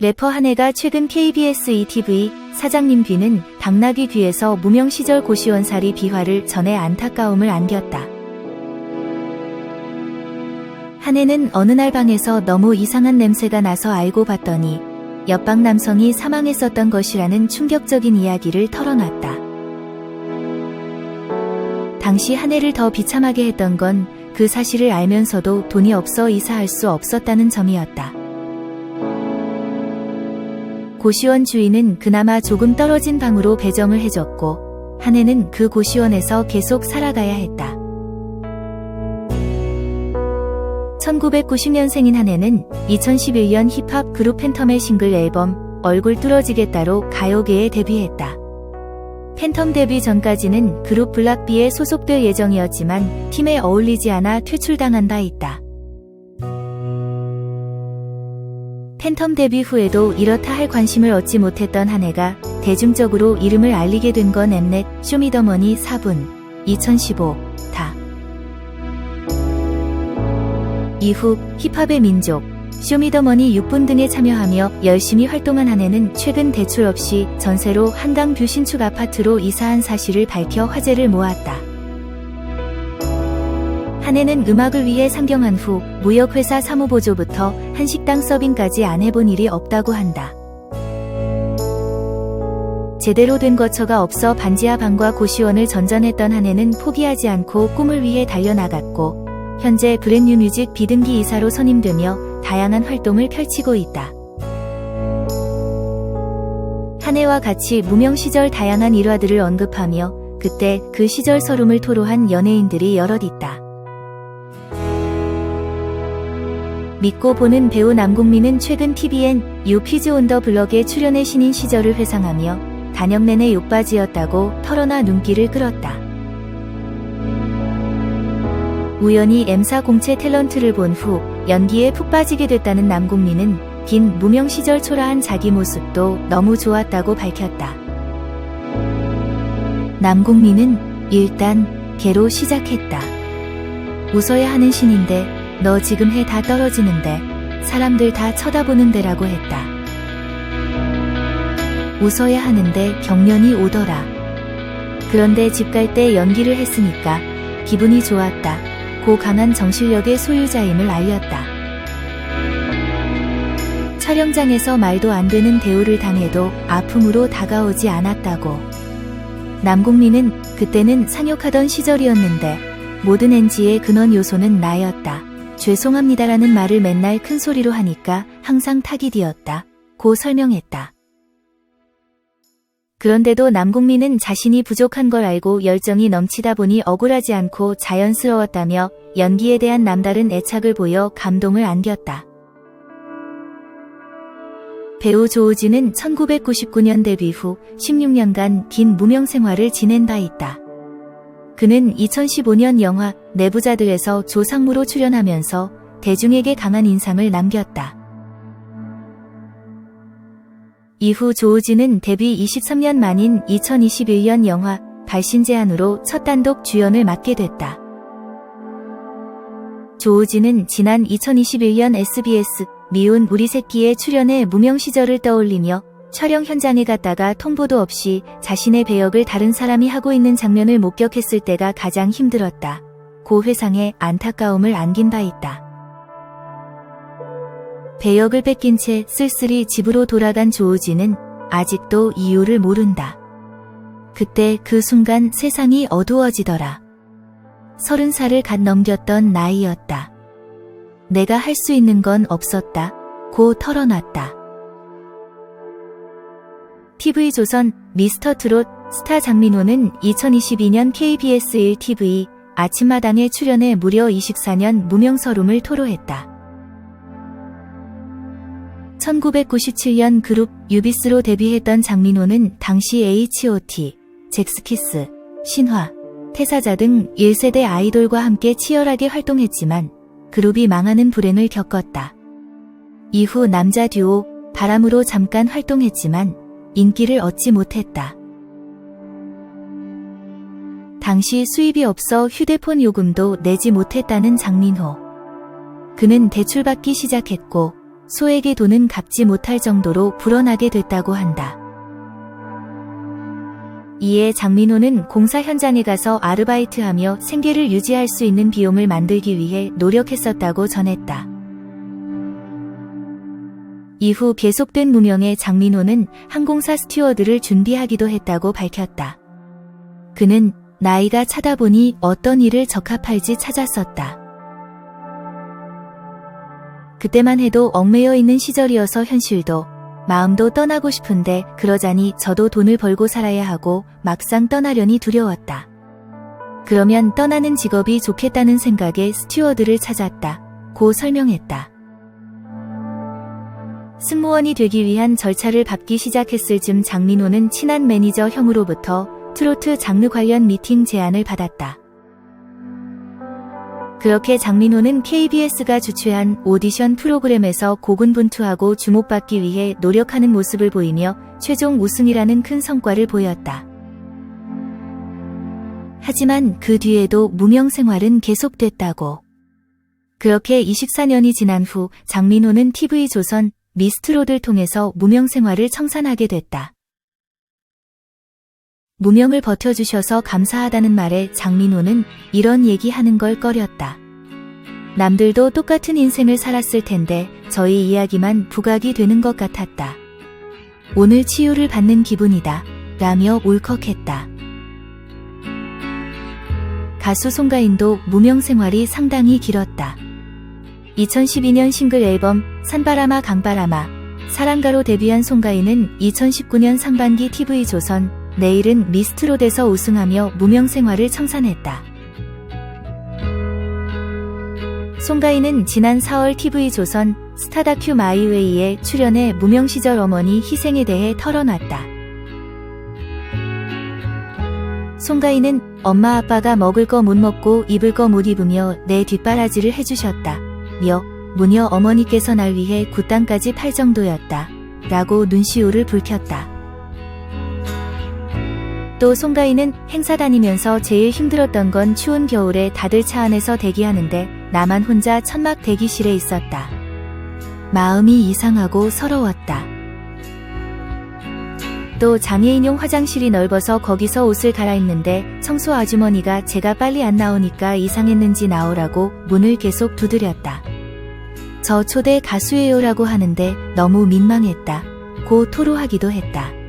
래퍼 한혜가 최근 KBS ETV 사장님 귀는 당나귀 귀에서 무명 시절 고시원살이 비화를 전해 안타까움을 안겼다. 한혜는 어느 날 방에서 너무 이상한 냄새가 나서 알고 봤더니 옆방 남성이 사망했었던 것이라는 충격적인 이야기를 털어놨다. 당시 한혜를 더 비참하게 했던 건 그 사실을 알면서도 돈이 없어 이사할 수 없었다는 점이었다. 고시원 주인은 그나마 조금 떨어진 방으로 배정을 해줬고 한혜는 그 고시원에서 계속 살아가야 했다. 1990년생인 한혜는 2011년 힙합 그룹 팬텀의 싱글 앨범 얼굴 뚫어지겠다로 가요계에 데뷔했다. 팬텀 데뷔 전까지는 그룹 블락비에 소속될 예정이었지만 팀에 어울리지 않아 퇴출당한 바 있다. 팬텀 데뷔 후에도 이렇다 할 관심을 얻지 못했던 한혜가 대중적으로 이름을 알리게 된 건 엠넷 쇼미더머니 4분 2015 다. 이후 힙합의 민족, 쇼미더머니 6분 등에 참여하며 열심히 활동한 한혜는 최근 대출 없이 전세로 한강뷰 신축 아파트로 이사한 사실을 밝혀 화제를 모았다. 한혜는 음악을 위해 상경한 후 무역회사 사무보조부터 한식당 서빙까지 안 해본 일이 없다고 한다. 제대로 된 거처가 없어 반지하 방과 고시원을 전전했던 한혜는 포기하지 않고 꿈을 위해 달려나갔고 현재 브랜뉴 뮤직 비등기 이사로 선임되며 다양한 활동을 펼치고 있다. 한혜와 같이 무명 시절 다양한 일화들을 언급하며 그때 그 시절 서름을 토로한 연예인들이 여럿 있다. 믿고 보는 배우 남궁민은 최근 TVN 유 퀴즈 온 더 블럭에 출연해 신인 시절을 회상하며 단역 내내 욕바지였다고 털어놔 눈길을 끌었다. 우연히 M사 공채 탤런트를 본 후 연기에 푹 빠지게 됐다는 남궁민은 긴 무명 시절 초라한 자기 모습도 너무 좋았다고 밝혔다. 남궁민은 일단 개로 시작했다. 웃어야 하는 신인데 너 지금 해 다 떨어지는데 사람들 다 쳐다보는 데라고 했다. 웃어야 하는데 경련이 오더라. 그런데 집 갈 때 연기를 했으니까 기분이 좋았다. 고 강한 정신력의 소유자임을 알렸다. 촬영장에서 말도 안 되는 대우를 당해도 아픔으로 다가오지 않았다고. 남궁민은 그때는 상욕하던 시절이었는데 모든 NG의 근원 요소는 나였다. 죄송합니다라는 말을 맨날 큰 소리로 하니까 항상 타깃이었다. 고 설명했다. 그런데도 남궁민은 자신이 부족한 걸 알고 열정이 넘치다 보니 억울하지 않고 자연스러웠다며 연기에 대한 남다른 애착을 보여 감동을 안겼다. 배우 조우진은 1999년 데뷔 후 16년간 긴 무명 생활을 지낸 바 있다. 그는 2015년 영화 내부자들에서 조상무로 출연하면서 대중에게 강한 인상을 남겼다. 이후 조우진은 데뷔 23년 만인 2021년 영화 발신제안으로 첫 단독 주연을 맡게 됐다. 조우진은 지난 2021년 SBS 미운 우리 새끼에 출연해 무명 시절을 떠올리며 촬영 현장에 갔다가 통보도 없이 자신의 배역을 다른 사람이 하고 있는 장면을 목격했을 때가 가장 힘들었다. 고 회상에 안타까움을 안긴 바 있다. 배역을 뺏긴 채 쓸쓸히 집으로 돌아간 조우진은 아직도 이유를 모른다. 그때 그 순간 세상이 어두워지더라. 30살을 갓 넘겼던 나이였다. 내가 할 수 있는 건 없었다. 고 털어놨다. TV조선 미스터트롯 스타 장민호는 2022년 KBS 1TV 아침마당에 출연해 무려 24년 무명서름을 토로했다. 1997년 그룹 유비스로 데뷔했던 장민호는 당시 H.O.T, 잭스키스, 신화, 태사자 등 1세대 아이돌과 함께 치열하게 활동했지만 그룹이 망하는 불행을 겪었다. 이후 남자 듀오 바람으로 잠깐 활동했지만 인기를 얻지 못했다. 당시 수입이 없어 휴대폰 요금도 내지 못했다는 장민호. 그는 대출받기 시작했고 소액의 돈은 갚지 못할 정도로 불어나게 됐다고 한다. 이에 장민호는 공사 현장에 가서 아르바이트하며 생계를 유지할 수 있는 비용을 만들기 위해 노력했었다고 전했다. 이후 계속된 무명의 장민호는 항공사 스튜어드를 준비하기도 했다고 밝혔다. 그는 나이가 차다 보니 어떤 일을 적합할지 찾았었다. 그때만 해도 얽매여 있는 시절이어서 현실도 마음도 떠나고 싶은데 그러자니 저도 돈을 벌고 살아야 하고 막상 떠나려니 두려웠다. 그러면 떠나는 직업이 좋겠다는 생각에 스튜어드를 찾았다. 고 설명했다. 승무원이 되기 위한 절차를 밟기 시작했을 즈음 장민호는 친한 매니저 형으로부터 트로트 장르 관련 미팅 제안을 받았다. 그렇게 장민호는 KBS가 주최한 오디션 프로그램에서 고군분투하고 주목받기 위해 노력하는 모습을 보이며 최종 우승이라는 큰 성과를 보였다. 하지만 그 뒤에도 무명 생활은 계속됐다고. 그렇게 24년이 지난 후 장민호는 TV조선 미스트롯을 통해서 무명 생활을 청산하게 됐다. 무명을 버텨주셔서 감사하다는 말에 장민호는 이런 얘기하는 걸 꺼렸다. 남들도 똑같은 인생을 살았을 텐데 저희 이야기만 부각이 되는 것 같았다. 오늘 치유를 받는 기분이다. 라며 울컥했다. 가수 송가인도 무명 생활이 상당히 길었다. 2012년 싱글 앨범 산바람아 강바람아 사랑가로 데뷔한 송가인은 2019년 상반기 TV조선 내일은 미스트롯에서 우승하며 무명 생활을 청산했다. 송가인은 지난 4월 TV조선 스타다큐 마이웨이에 출연해 무명 시절 어머니 희생에 대해 털어놨다. 송가인은 엄마 아빠가 먹을 거 못 먹고 입을 거 못 입으며 내 뒷바라지를 해주셨다. 며 무녀 어머니께서 날 위해 굿땅까지 팔 정도였다. 라고 눈시울을 붉혔다. 또 송가인은 행사 다니면서 제일 힘들었던 건 추운 겨울에 다들 차 안에서 대기하는데 나만 혼자 천막 대기실에 있었다. 마음이 이상하고 서러웠다. 또 장애인용 화장실이 넓어서 거기서 옷을 갈아입는데 청소 아주머니가 제가 빨리 안 나오니까 이상했는지 나오라고 문을 계속 두드렸다. 저 초대 가수예요 라고 하는데 너무 민망했다. 고 토로하기도 했다.